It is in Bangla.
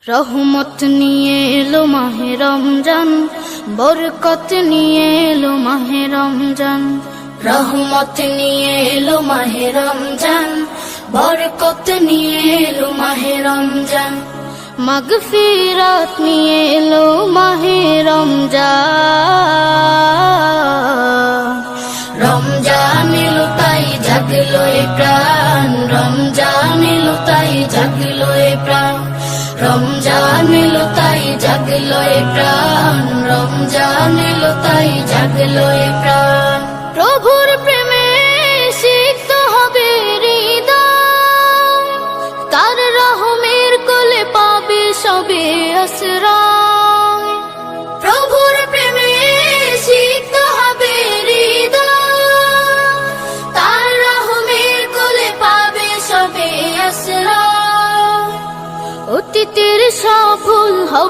রহমত নিয়ে এলো মাহে রমজান, বরকত নিয়ে এলো মাহে রমজান। রহমত নিয়ে এলো মাহে রমজান, বরকত নিয়ে এলো মাহে রমজান। মাগফিরাত নিয়ে এলো মাহে রমজান। রমজান এলো তাই জাগলো এ প্রাণ, রমজান এলো তাই জাগলো এ প্রাণ। রমজান এলো তাই জাগলো এ প্রাণ, রমজান এলো তাই জাগলো এ প্রাণ। প্রভুর প্রেমে সিক্ত হবে হৃদয়, তার রহমের কোলে পাবে সবে আশ্রয়। প্রভুর প্রেমে সিক্ত হবে হৃদয়, তার রহমের কোলে পাবে সবে আশ্রয়। অতীতের সব